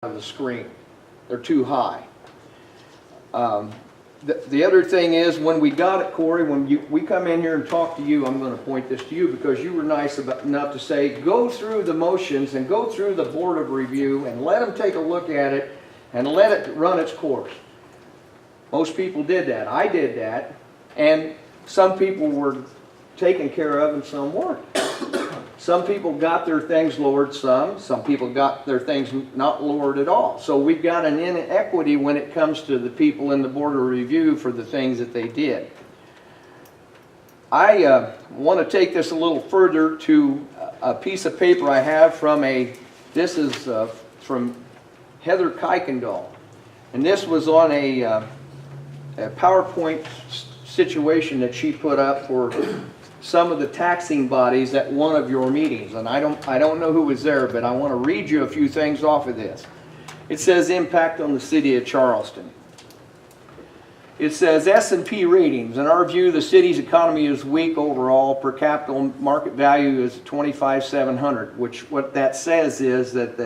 of the screen. They're too high. The other thing is, when we got it, Corey, when we come in here and talk to you, I'm going to point this to you because you were nice enough to say, go through the motions and go through the board of review and let them take a look at it and let it run its course. Most people did that. I did that. And some people were taken care of and some weren't. Some people got their things lowered some people got their things not lowered at all. So we've got an inequity when it comes to the people in the board of review for the things that they did. I want to take this a little further to a piece of paper I have from this is from Heather Kuykendall. And this was on a PowerPoint situation that she put up for some of the taxing bodies at one of your meetings, and I don't know who was there, but I want to read you a few things off of this. It says impact on the city of Charleston. It says S&P ratings. In our view, the city's economy is weak overall. Per capita market value is 25,700, which what that says is that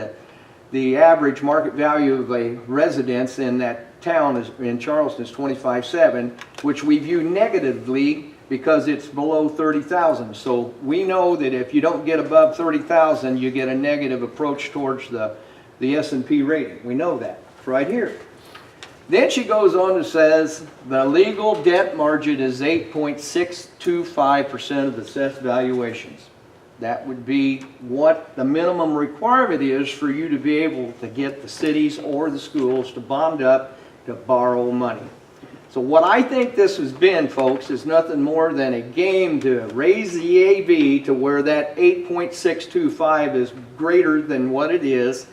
the average market value of a residence in that town in Charleston is 25,700, which we view negatively because it's below 30,000. So we know that if you don't get above 30,000, you get a negative approach towards the S&P rating. We know that. It's right here. Then she goes on and says the legal debt margin is 8.625% of the assessed valuations. That would be what the minimum requirement is for you to be able to get the cities or the schools to bond up to borrow money. So what I think this has been, folks, is nothing more than a game to raise the AV to where that 8.625 is greater than what it is.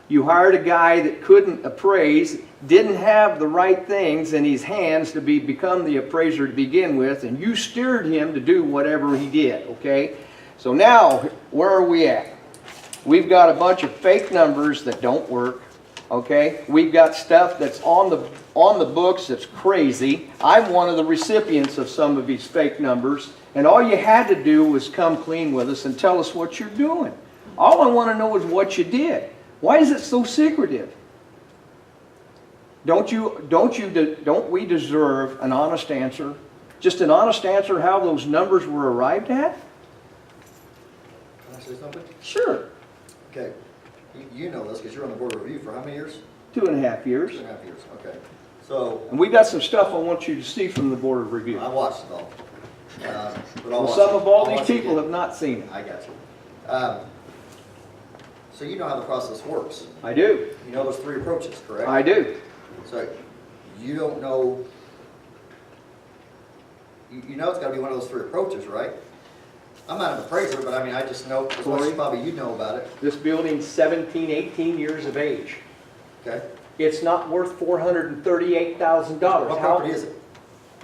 You hired a guy that couldn't appraise, didn't have the right things in his hands to become the appraiser to begin with, and you steered him to do whatever he did, okay? So now, where are we at? We've got a bunch of fake numbers that don't work. Okay, we've got stuff that's on the books that's crazy. I'm one of the recipients of some of these fake numbers, and all you had to do was come clean with us and tell us what you're doing. All I want to know is what you did. Why is it so secretive? Don't we deserve an honest answer? Just an honest answer how those numbers were arrived at? Can I say something? Sure. Okay. You know this because you're on the board of review for how many years? 2.5 years. 2.5 years, okay. So. And we got some stuff I want you to see from the board of review. I watched it all. Well, some of all these people have not seen it. I got you. So you know how the process works. I do. You know those three approaches, correct? I do. So you don't know, you know it's got to be one of those three approaches, right? I'm not an appraiser, but I mean, I just know as much as probably you know about it. This building's 17, 18 years of age. Okay. It's not worth $438,000. What property is it?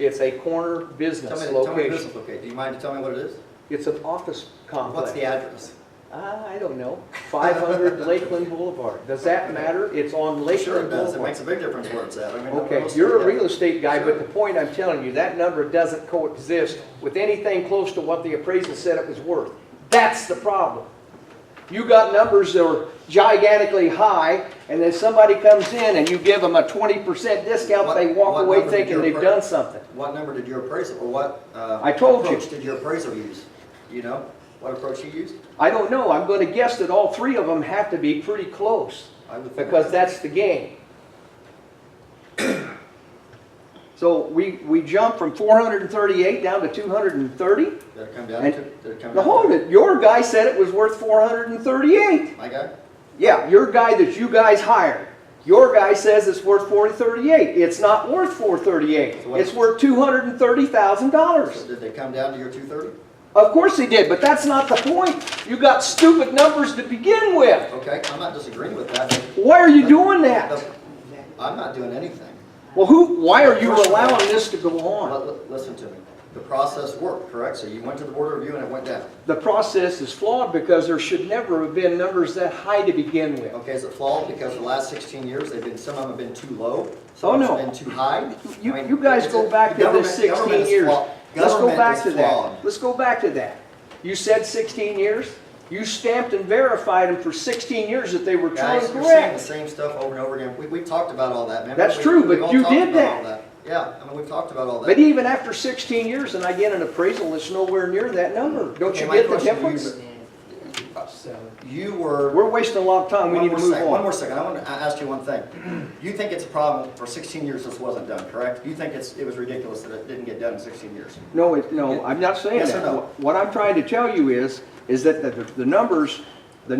It's a corner business Tell me the location. business location. Do you mind to tell me what it is? It's an office complex. What's the address? I don't know. 500 Lakeland Boulevard. Does that matter? It's on Lakeland Sure it does. It Boulevard. makes a big difference where it's at. I mean, Okay, you're a real estate guy, Sure. but the point I'm telling you, that number doesn't coexist with anything close to what the appraisal said it was worth. That's the problem. You got numbers that are gigantically high, and then somebody comes in and you give them a 20% discount, they walk away thinking they've done something. What number did your appraiser, or what I told you. approach did your appraiser use? You know what approach he used? I don't know. I'm going to guess that all three of them have to be pretty close, I would think because that's the game. So we jumped from 438 down to 230? Did it come down And- to? Did it come Now down hold it. Your guy said it was worth 438. My guy? Yeah, your guy that you guys hired. Your guy says it's worth 438. It's not worth 438. So what- It's worth $230,000. So did they come down to your 230? Of course he did, but that's not the point. You got stupid numbers to begin with. Okay, I'm not disagreeing with that. But Why are you doing that? I'm not doing anything. Well, why are you allowing this to go on? Listen to me. The process worked, correct? So you went to the board of review and it went down. The process is flawed because there should never have been numbers that high to begin with. Okay, is it flawed because the last 16 years some of them have been too low, Oh, some no. have been too high? You guys go back to this 16 years. Let's go back to that. Let's go back to that. You said 16 years? You stamped and verified them for 16 years that they were true Guys, and you're saying the correct. same stuff over and over again. We talked about all that, remember? That's true, but We've all you talked did about all that. Yeah, I mean, we've talked about all that. But even after 16 years and I get an appraisal that's nowhere near that number, don't Okay, you my get the question to you, difference? You were. We're wasting a lot of time. We need to move One on. more second, I want to ask you one thing. You think it's a problem for 16 years this wasn't done, correct? You think it was ridiculous that it didn't get done in 16 years? No, I'm not saying Yes or that. no? What I'm trying to tell you is that the numbers that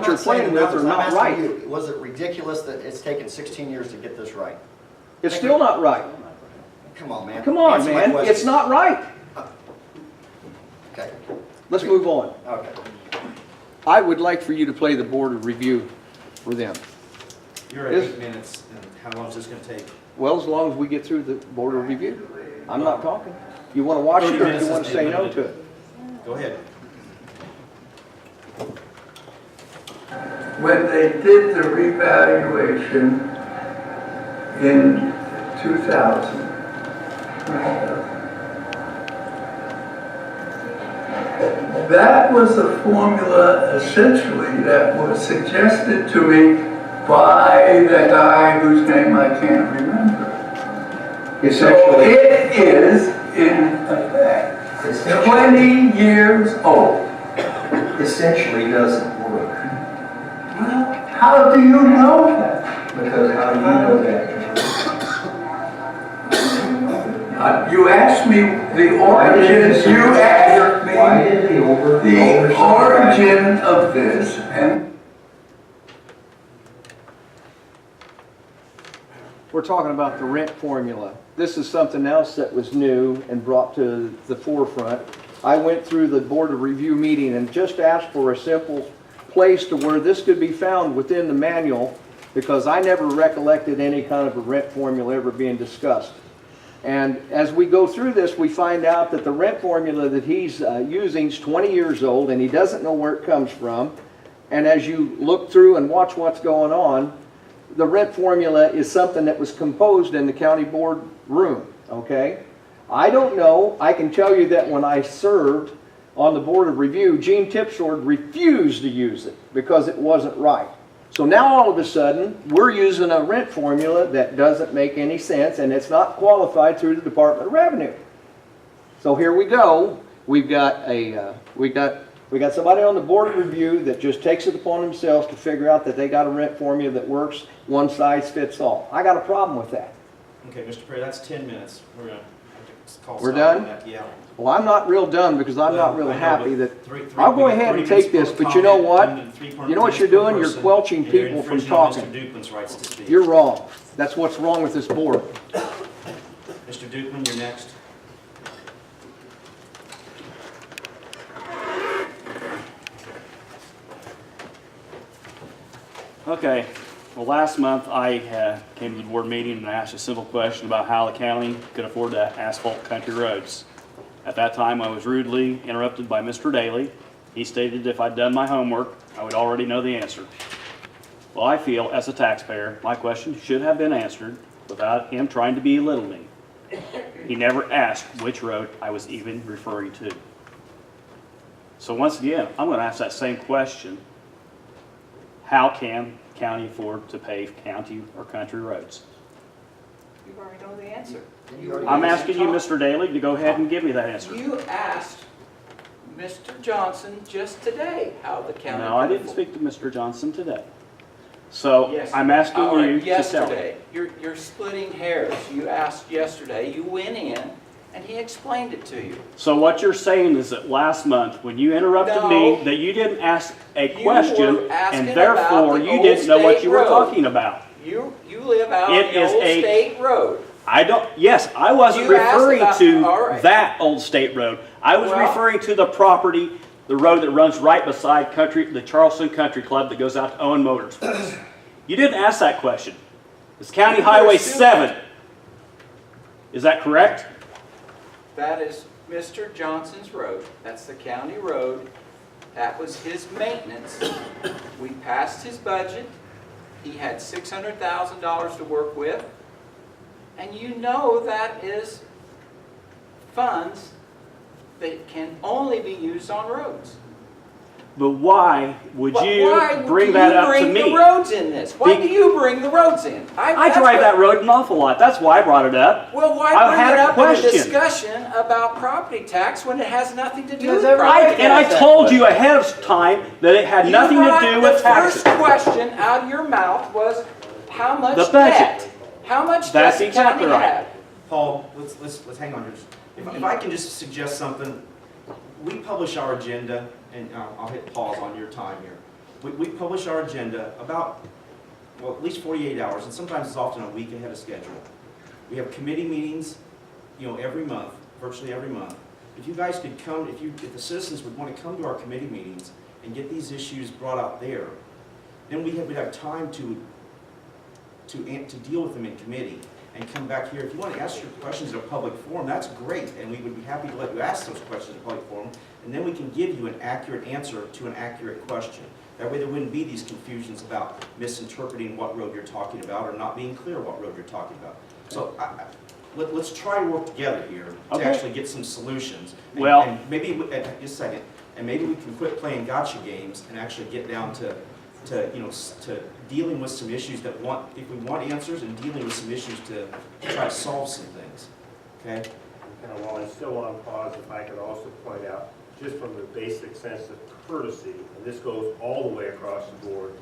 you're playing with are not right. I'm asking you, was it ridiculous that it's taken 16 years to get this right? It's still not right. Come on, man. Come on, Answer my man. question. It's not right. Okay, Let's move on. okay. I would like for you to play the board of review for them. You're at Is- 8 minutes, and how long is this gonna take? Well, as long as we get through the board of review. I'm not talking. You want to watch it 30 or do minutes you want to is say no limited. to it? Go ahead. When they did the revaluation in 2000, that was a formula essentially that was suggested to me by the guy whose name I can't remember. So it is in effect 20 years old. Essentially doesn't work. Well, how do you know that? Because how do you know that? You asked me the origin, you asked me Why did the the origin of this, and We're talking about the rent formula. This is something else that was new and brought to the forefront. I went through the board of review meeting and just asked for a simple place to where this could be found within the manual because I never recollected any kind of a rent formula ever being discussed. And as we go through this, we find out that the rent formula that he's using is 20 years old and he doesn't know where it comes from. And as you look through and watch what's going on, the rent formula is something that was composed in the county board room, okay? I don't know. I can tell you that when I served on the board of review, Gene Tipsword refused to use it because it wasn't right. So now all of a sudden, we're using a rent formula that doesn't make any sense and it's not qualified through the Department of Revenue. So here we go. We've got somebody on the board of review that just takes it upon themselves to figure out that they got a rent formula that works, one size fits all. I got a problem with that. Okay, Mr. Perry, that's 10 minutes. We're gonna have to call We're stop on done? that. Yeah. Well, I'm not real done because I'm not Well, real I know, happy but that, three- I'll go we got ahead and 3 take minutes this, per but you know comment, what? and 3 You know what minutes you're per doing? You're person, quelching and you're people from infringing on talking. Mr. Dukeman's rights to speak. You're wrong. That's what's wrong with this board. Mr. Dukeman, you're next. Okay, well, last month I came to the board meeting and asked a simple question about how the county could afford to asphalt country roads. At that time, I was rudely interrupted by Mr. Daly. He stated if I'd done my homework, I would already know the answer. Well, I feel, as a taxpayer, my question should have been answered without him trying to belittle me. He never asked which road I was even referring to. So once again, I'm going to ask that same question. How can county afford to pave county or country roads? You already know the answer. I'm asking you, Mr. Daly, to go ahead and give me that answer. You asked Mr. Johnson just today how the county. No, I could didn't afford- speak to Mr. Johnson today. So Yes, I'm asking all right, you to tell me. yesterday. You're splitting hairs. You asked yesterday, you went in, and he explained it to you. So what you're saying is that last month, when you interrupted me, No. that you didn't ask a You question, were asking and therefore about the you old didn't know what state you were road. talking about. You live out on It the is old a- state road. I don't, yes, I wasn't You asked referring about- to all right. that old state road. I was Well- referring to the property, the road that runs right beside the Charleston Country Club that goes out to Owen Motors. You didn't ask that question. It's County You're Highway stupid. 7. Is that correct? That is Mr. Johnson's road. That's the county road. That was his maintenance. We passed his budget. He had $600,000 to work with. And you know that is funds that can only be used on roads. But why would Why you do bring that you up to bring the me? roads in this? Why Be- do you bring the roads in? I that's drive what- that road an awful lot. That's why I brought it up. Well, why I bring had it a up in a question. discussion about property tax when it has nothing to do Because with everybody property And I tax? told you ahead of time that it had nothing to do with taxes. The first question out of your mouth was, how much The budget. debt? How much debt That's the exactly county right. have? Paul, let's hang on here. If I can just suggest something, we publish our agenda, and I'll hit pause on your time here. We publish our agenda about, well, at least 48 hours, and sometimes it's often a week ahead of schedule. We have committee meetings, every month, virtually every month. If you guys could come, if the citizens would want to come to our committee meetings and get these issues brought out there, then we'd have time to deal with them in committee and come back here. If you want to ask your questions in a public forum, that's great, and we would be happy to let you ask those questions in a public forum, and then we can give you an accurate answer to an accurate question. That way there wouldn't be these confusions about misinterpreting what road you're talking about or not being clear what road you're talking about. So let's try to work together here to Okay. actually get some solutions. Well- And maybe, just a second, and maybe we can quit playing gotcha games and actually get down to dealing with some issues if we want answers, and dealing with some issues to try to solve some things, okay? And while I'm still on pause, if I could also point out, just from the basic sense of courtesy, and this goes all the way across the board,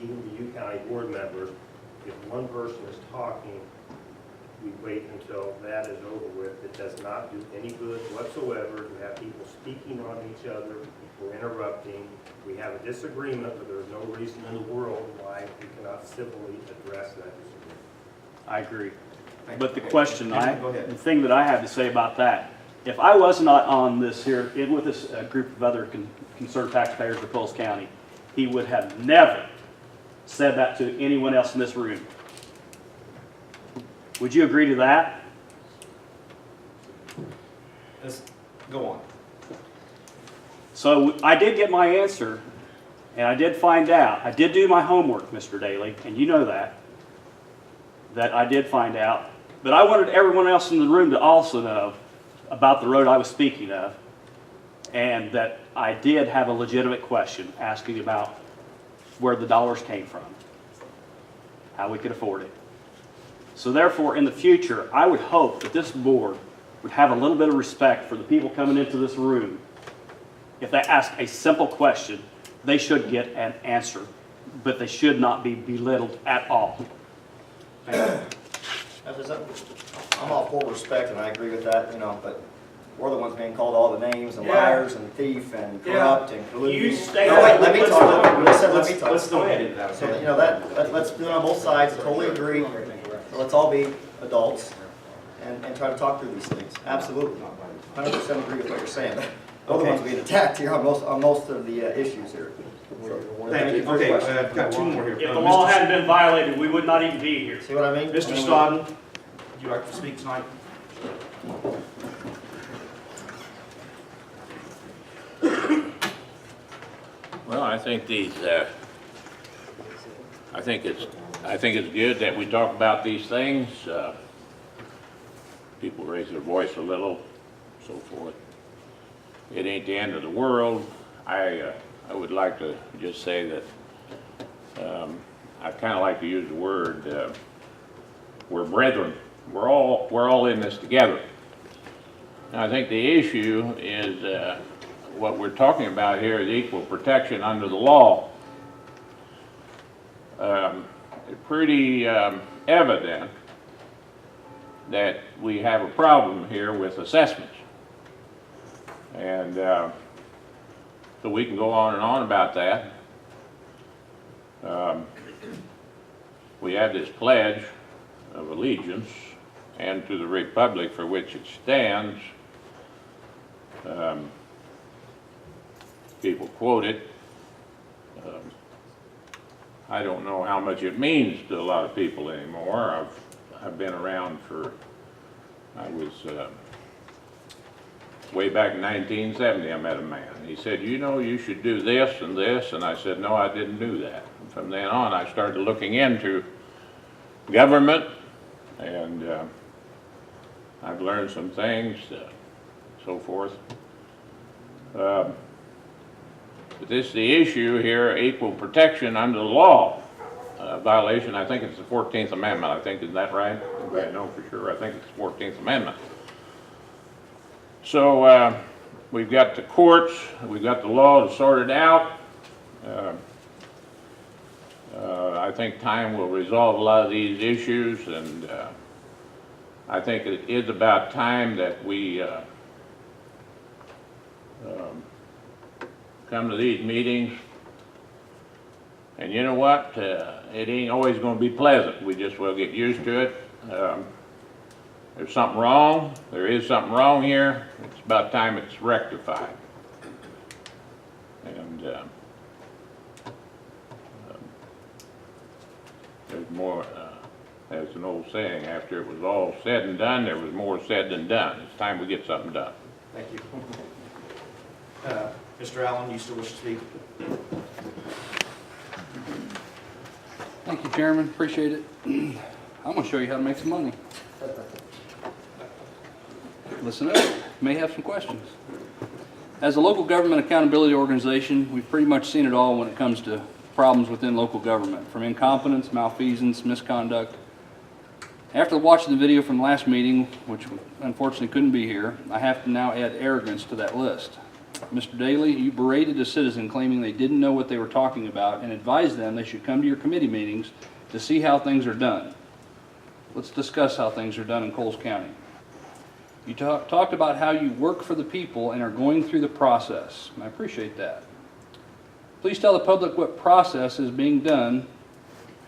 even to you county board members, if one person is talking, we wait until that is over with. It does not do any good whatsoever to have people speaking on each other, people interrupting. We have a disagreement, but there is no reason in the world why we cannot civilly address that disagreement. I agree. Thank But the you. question, Go ahead. the thing that I have to say about that, if I was not on this here, with this group of other concerned taxpayers of Coles County, he would have never said that to anyone else in this room. Would you agree to that? Let's go on. So I did get my answer, and I did find out. I did do my homework, Mr. Daly, and you know that I did find out. But I wanted everyone else in the room to also know about the road I was speaking of, and that I did have a legitimate question asking about where the dollars came from, how we could afford it. So therefore, in the future, I would hope that this board would have a little bit of respect for the people coming into this room. If they ask a simple question, they should get an answer, but they should not be belittled at all. I'm all for respect, and I agree with that, but we're the ones being called all the names, and Yeah. liars, and thief, and corrupt, and You colluding. stay. No, wait, let me talk. Let me talk. Let's go ahead into that. So, Okay? let's do it on both sides, totally agree. So let's all be adults and try to talk through these things. Absolutely. 100% agree with what you're saying. We're the ones being attacked here on most of the issues here. Thank you. Okay, I've got two more here. If the law hadn't been violated, we would not even be here. See what I mean? Mr. Stodden, would you like to speak tonight? Well, I think I think it's good that we talk about these things. People raise their voice a little, so forth. It ain't the end of the world. I would like to just say that I kind of like to use the word we're brethren. We're all in this together. And I think the issue is what we're talking about here is equal protection under the law. It's pretty evident that we have a problem here with assessments. And so we can go on and on about that. We have this pledge of allegiance and to the republic for which it stands. People quote it. I don't know how much it means to a lot of people anymore. I've been around I was way back in 1970. I met a man. He said, you should do this and this, and I said, no, I didn't do that. And from then on, I started looking into government, and I've learned some things, so forth. But this is the issue here, equal protection under the law. Violation, I think it's the 14th Amendment, I think, isn't that right? I know for sure, I think it's the 14th Amendment. So we've got the courts, we've got the law to sort it out. I think time will resolve a lot of these issues, and I think it is about time that we come to these meetings. And you know what? It ain't always going to be pleasant. We just will get used to it. There's something wrong. There is something wrong here. It's about time it's rectified. And there's more, as an old saying, after it was all said and done, there was more said than done. It's time we get something done. Thank you. Mr. Allen, you still wish to speak? Thank you, Chairman. Appreciate it. I'm going to show you how to make some money. Listen up. You may have some questions. As a local government accountability organization, we've pretty much seen it all when it comes to problems within local government, from incompetence, malfeasance, misconduct. After watching the video from the last meeting, which unfortunately couldn't be here, I have to now add arrogance to that list. Mr. Daly, you berated a citizen claiming they didn't know what they were talking about and advised them they should come to your committee meetings to see how things are done. Let's discuss how things are done in Coles County. You talked about how you work for the people and are going through the process. I appreciate that. Please tell the public what process is being done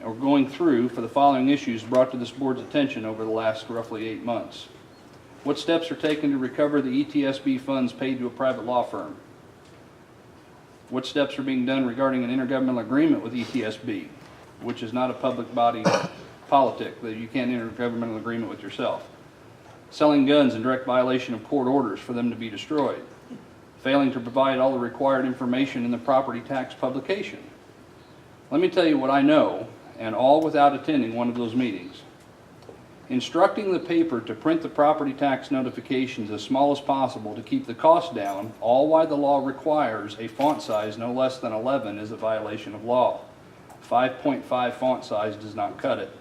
or going through for the following issues brought to this board's attention over the last roughly 8 months. What steps are taken to recover the ETSB funds paid to a private law firm? What steps are being done regarding an intergovernmental agreement with ETSB, which is not a public body politic, that you can't enter a intergovernmental agreement with yourself? Selling guns in direct violation of court orders for them to be destroyed. Failing to provide all the required information in the property tax publication. Let me tell you what I know, and all without attending one of those meetings. Instructing the paper to print the property tax notifications as small as possible to keep the cost down, all while the law requires a font size no less than 11, is a violation of law. 5.5 font size does not cut it.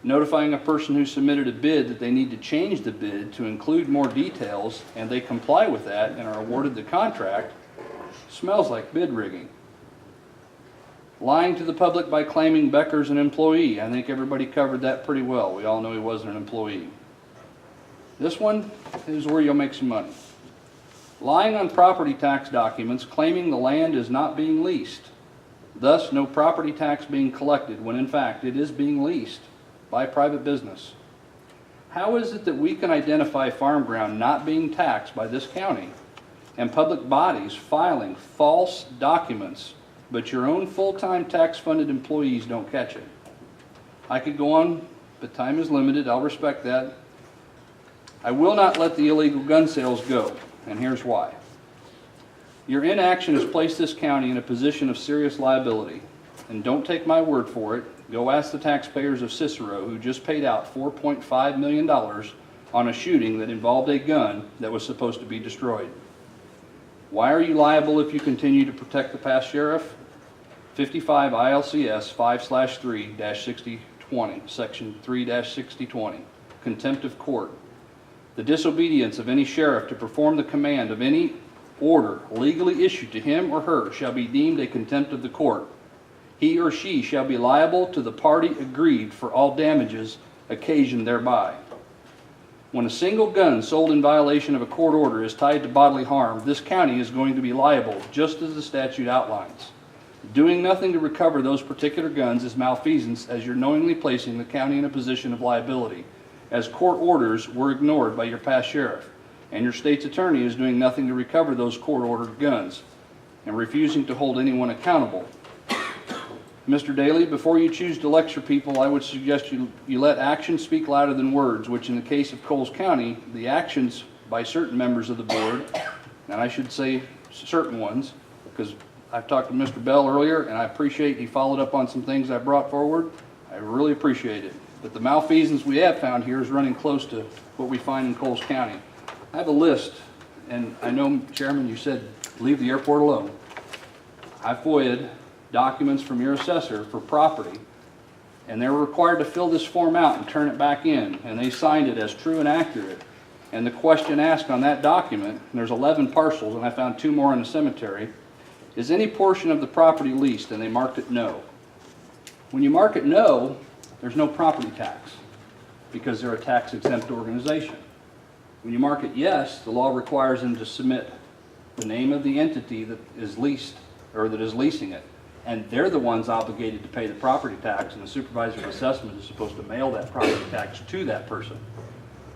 Notifying a person who submitted a bid that they need to change the bid to include more details and they comply with that and are awarded the contract smells like bid rigging. Lying to the public by claiming Becker's an employee. I think everybody covered that pretty well. We all know he wasn't an employee. This one is where you'll make some money. Lying on property tax documents claiming the land is not being leased. Thus, no property tax being collected when in fact it is being leased by private business. How is it that we can identify farm ground not being taxed by this county and public bodies filing false documents, but your own full-time tax-funded employees don't catch it? I could go on, but time is limited. I'll respect that. I will not let the illegal gun sales go, and here's why. Your inaction has placed this county in a position of serious liability, and don't take my word for it. Go ask the taxpayers of Cicero, who just paid out $4.5 million on a shooting that involved a gun that was supposed to be destroyed. Why are you liable if you continue to protect the past sheriff? 55 ILCS 5/3-6020, section 3-6020, contempt of court. The disobedience of any sheriff to perform the command of any order legally issued to him or her shall be deemed a contempt of the court. He or she shall be liable to the party aggrieved for all damages occasioned thereby. When a single gun sold in violation of a court order is tied to bodily harm, this county is going to be liable, just as the statute outlines. Doing nothing to recover those particular guns is malfeasance, as you're knowingly placing the county in a position of liability, as court orders were ignored by your past sheriff, and your state's attorney is doing nothing to recover those court-ordered guns, and refusing to hold anyone accountable. Mr. Daly, before you choose to lecture people, I would suggest you let actions speak louder than words, which in the case of Coles County, the actions by certain members of the board, and I should say certain ones, because I've talked to Mr. Bell earlier, and I appreciate he followed up on some things I brought forward. I really appreciate it. But the malfeasance we have found here is running close to what we find in Coles County. I have a list, and I know, Chairman, you said leave the airport alone. I FOIA'd documents from your assessor for property, and they were required to fill this form out and turn it back in, and they signed it as true and accurate. And the question asked on that document, and there's 11 parcels, and I found 2 more in the cemetery, is any portion of the property leased? And they marked it no. When you mark it no, there's no property tax, because they're a tax-exempt organization. When you mark it yes, the law requires them to submit the name of the entity that is leased, or that is leasing it. And they're the ones obligated to pay the property tax, and the supervisor of assessment is supposed to mail that property tax to that person.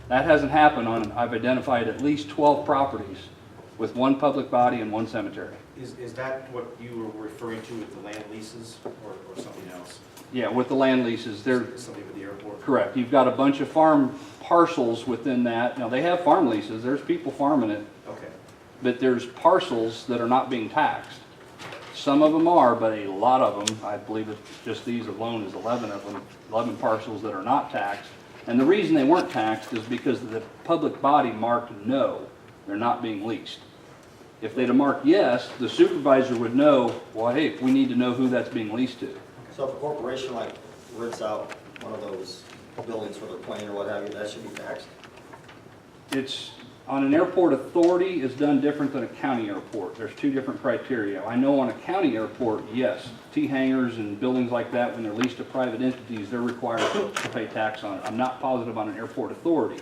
That hasn't happened on, I've identified at least 12 properties with 1 public body and 1 cemetery. Is that what you were referring to with the land leases or something else? Yeah, with the land leases, they're Something with the airport? correct. You've got a bunch of farm parcels within that. Now, they have farm leases, there's people farming it, Okay. but there's parcels that are not being taxed. Some of them are, but a lot of them, I believe it's just these alone is 11 of them, 11 parcels that are not taxed. And the reason they weren't taxed is because the public body marked no, they're not being leased. If they'd have marked yes, the supervisor would know, well, hey, we need to know who that's being leased to. So if a corporation like rents out one of those buildings for their plane or what have you, that should be taxed? It's, on an airport authority, it's done different than a county airport. There's 2 different criteria. I know on a county airport, yes, T-hangars and buildings like that, when they're leased to private entities, they're required to pay tax on it. I'm not positive on an airport authority,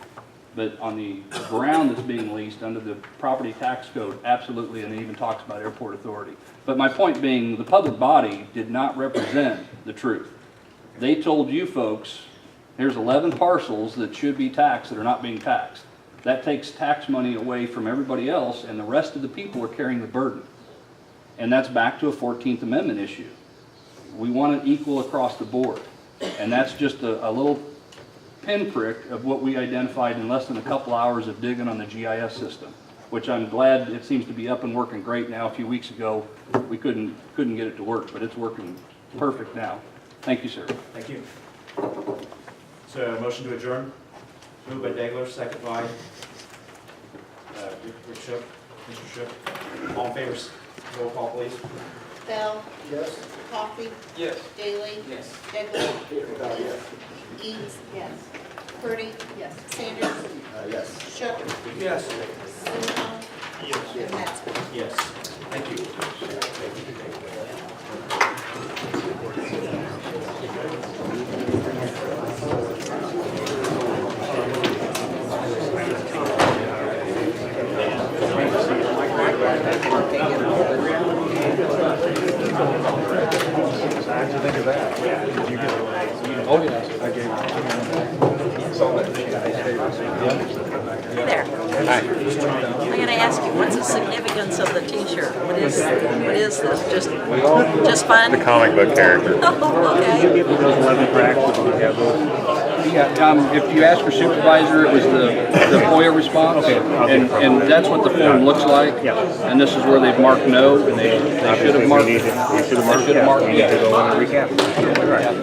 but on the ground that's being leased under the property tax code, absolutely, and it even talks about airport authority. But my point being, the public body did not represent the truth. They told you folks, here's 11 parcels that should be taxed that are not being taxed. That takes tax money away from everybody else, and the rest of the people are carrying the burden. And that's back to a 14th Amendment issue. We want it equal across the board. And that's just a little pinprick of what we identified in less than a couple hours of digging on the GIS system, which I'm glad it seems to be up and working great now. A few weeks ago, we couldn't get it to work, but it's working perfect now. Thank you, sir. Thank you. So, motion to adjourn? Moved by Degler, second by Rick Shook, Mr. Shook. All in favor, roll call, please. Bell. Yes. Coffee. Yes. Daly. Yes. Edwards. Eads. Yes. Purdy. Yes. Sanders. Yes. Shook. Yes. Singleton. Yes. And Mattson. Yes. Thank you. There. I'm going to ask you, what's the significance of the T-shirt? What is this? Just fun? The comic book character. Oh, okay. Yeah, if you ask your supervisor, it was the FOIA response, and that's what the form looks like. And this is where they've marked no, and they should have marked. Recap.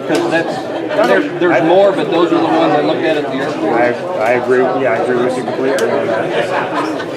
Because there's more, but those are the ones I looked at the airport. I agree. Yeah, I agree with you completely on that.